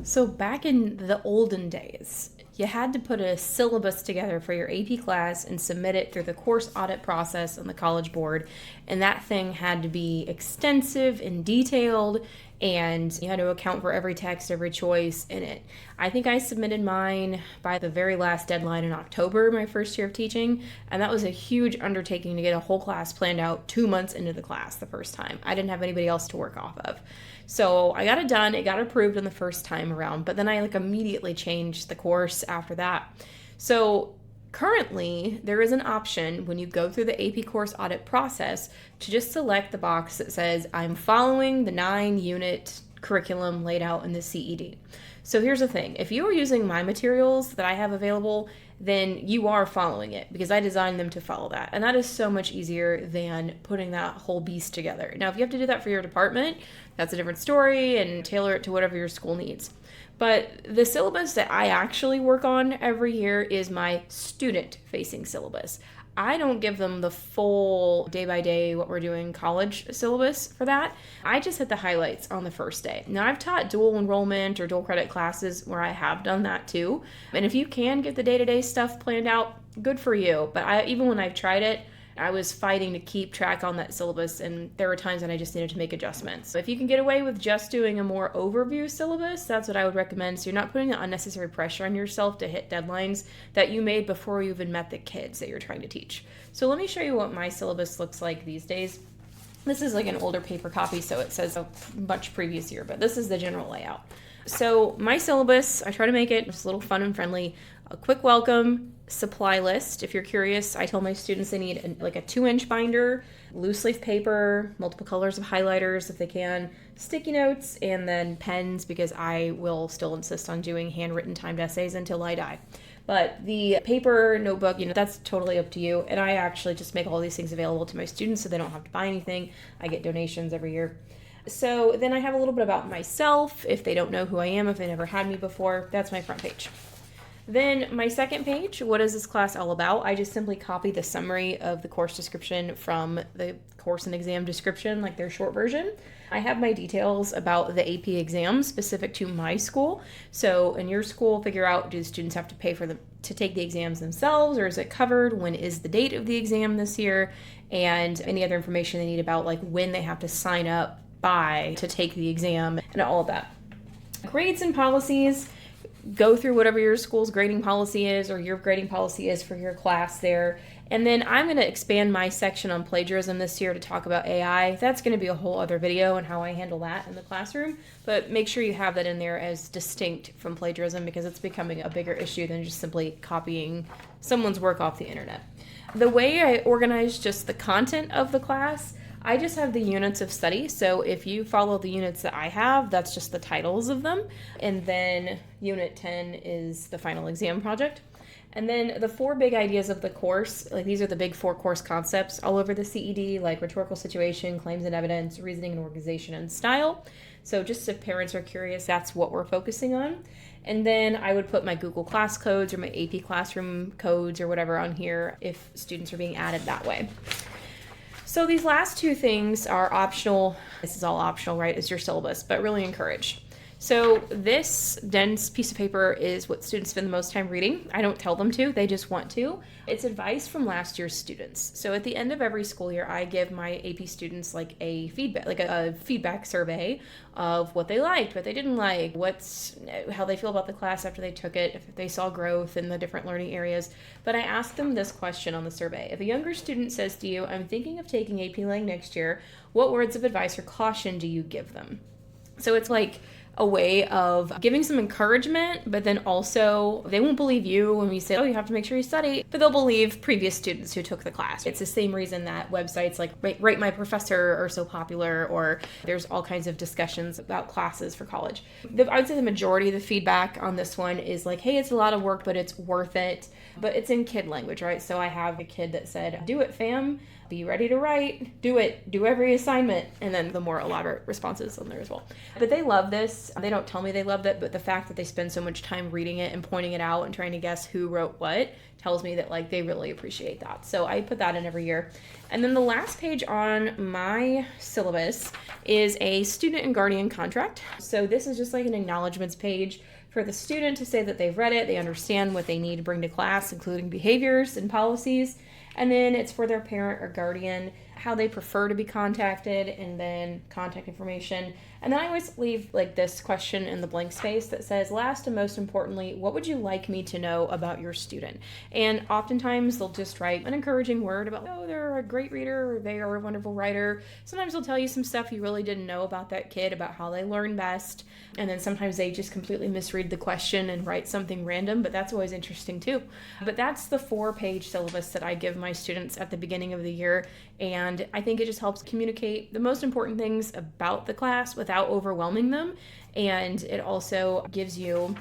So back in the olden days, you had to put a syllabus together for your AP class and submit it through the course audit process on the College Board. And that thing had to be extensive and detailed, and you had to account for every text, every choice in it. I think I submitted mine by the very last deadline in October, my first year of teaching, and that was a huge undertaking to get a whole class planned out 2 months into the class the first time. I didn't have anybody else to work off of. So I got it done, it got approved in the first time around, but then I immediately changed the course after that. So currently, there is an option when you go through the AP course audit process to just select the box that says, I'm following the 9-unit curriculum laid out in the CED. So here's the thing. If you are using my materials that I have available, then you are following it because I designed them to follow that. And that is so much easier than putting that whole beast together. Now, if you have to do that for your department, that's a different story and tailor it to whatever your school needs. But the syllabus that I actually work on every year is my student-facing syllabus. I don't give them the full day-by-day what we're doing college syllabus for that. I just hit the highlights on the first day. Now, I've taught dual enrollment or dual credit classes where I have done that too. And if you can get the day-to-day stuff planned out, good for you. But even when I've tried it, I was fighting to keep track on that syllabus, and there were times when I just needed to make adjustments. So if you can get away with just doing a more overview syllabus, that's what I would recommend. So you're not putting the unnecessary pressure on yourself to hit deadlines that you made before you even met the kids that you're trying to teach. So let me show you what my syllabus looks like these days. This is an older paper copy, so it says a much previous year, but this is the general layout. So my syllabus, I try to make it just a little fun and friendly. A quick welcome, supply list. If you're curious, I tell my students they need a 2-inch binder, loose leaf paper, multiple colors of highlighters if they can, sticky notes, and then pens because I will still insist on doing handwritten timed essays until I die. But the paper, notebook, that's totally up to you. And I actually just make all these things available to my students so they don't have to buy anything. I get donations every year. So then I have a little bit about myself. If they don't know who I am, if they never had me before, that's my front page. Then my second page, what is this class all about? I just simply copy the summary of the course description from the course and exam description, like their short version. I have my details about the AP exams specific to my school. So in your school, figure out, do the students have to pay to take the exams themselves, or is it covered? When is the date of the exam this year? And any other information they need about when they have to sign up by to take the exam and all of that. Grades and policies. Go through whatever your school's grading policy is or your grading policy is for your class there. And then I'm going to expand my section on plagiarism this year to talk about AI. That's going to be a whole other video and how I handle that in the classroom. But make sure you have that in there as distinct from plagiarism because it's becoming a bigger issue than just simply copying someone's work off the internet. The way I organize just the content of the class, I just have the units of study. So if you follow the units that I have, that's just the titles of them. And then Unit 10 is the final exam project. And then the 4 big ideas of the course, these are the big 4 course concepts all over the CED, like rhetorical situation, claims and evidence, reasoning and organization, and style. So just if parents are curious, that's what we're focusing on. And then I would put my Google Class codes or my AP Classroom codes or whatever on here if students are being added that way. So these last 2 things are optional. This is all optional, right? It's your syllabus, but really encouraged. So this dense piece of paper is what students spend the most time reading. I don't tell them to, they just want to. It's advice from last year's students. So at the end of every school year, I give my AP students a feedback survey of what they liked, what they didn't like, how they feel about the class after they took it, if they saw growth in the different learning areas. But I ask them this question on the survey. If a younger student says to you, I'm thinking of taking AP Lang next year, what words of advice or caution do you give them? So it's a way of giving some encouragement, but then also they won't believe you when we say, oh, you have to make sure you study, but they'll believe previous students who took the class. It's the same reason that websites like Rate My Professor are so popular, or there's all kinds of discussions about classes for college. I would say the majority of the feedback on this one is hey, it's a lot of work, but it's worth it. But it's in kid language, right? So I have a kid that said, do it, fam. Be ready to write, do it, do every assignment, and then the more elaborate responses on there as well. But they love this. syllabus. They don't tell me they loved it, but the fact that they spend so much time reading it and pointing it out and trying to guess who wrote what tells me that like they really appreciate that. So I put that in every year. And then the last page on my syllabus is a student and guardian contract. So this is just like an acknowledgments page for the student to say that they've read it, they understand what they need to bring to class, including behaviors and policies. And then it's for their parent or guardian, how they prefer to be contacted, and then contact information. And then I always leave like this question in the blank space that says, last and most importantly, what would you like me to know about your student? And oftentimes they'll just write an encouraging word about, oh, they're a great reader, or they are a wonderful writer. Sometimes they'll tell you some stuff you really didn't know about that kid, about how they learn best. And then sometimes they just completely misread the question and write something random, but that's always interesting too. But that's the 4-page syllabus that I give my students at the beginning of the year. And I think it just helps communicate the most important things about the class without overwhelming them. And it also gives you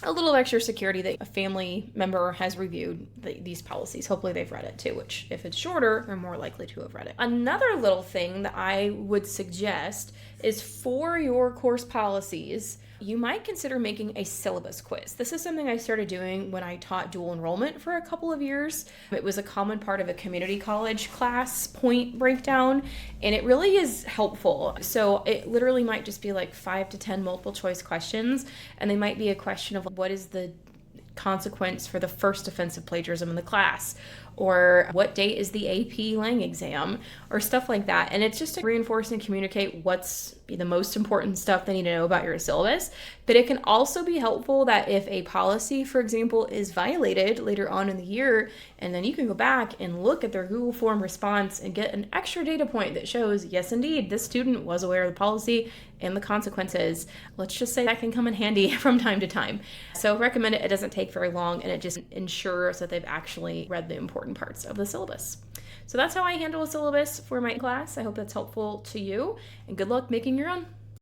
a little extra security that a family member has reviewed these policies. Hopefully they've read it too, which if it's shorter, they're more likely to have read it. Another little thing that I would suggest is for your course policies, you might consider making a syllabus quiz. This is something I started doing when I taught dual enrollment for a couple of years. It was a common part of a community college class point breakdown, and it really is helpful. So it literally might just be like 5 to 10 multiple choice questions, and they might be a question of what is the consequence for the first offense of plagiarism in the class, or what date is the AP Lang exam, or stuff like that. And it's just to reinforce and communicate what's the most important stuff they need to know about your syllabus. But it can also be helpful that if a policy, for example, is violated later on in the year, and then you can go back and look at their Google form response and get an extra data point that shows, yes, indeed, this student was aware of the policy and the consequences. Let's just say that can come in handy from time to time. So recommend it. It doesn't take very long, and it just ensures that they've actually read the important parts of the syllabus. So that's how I handle a syllabus for my class. I hope that's helpful to you, and good luck making your own.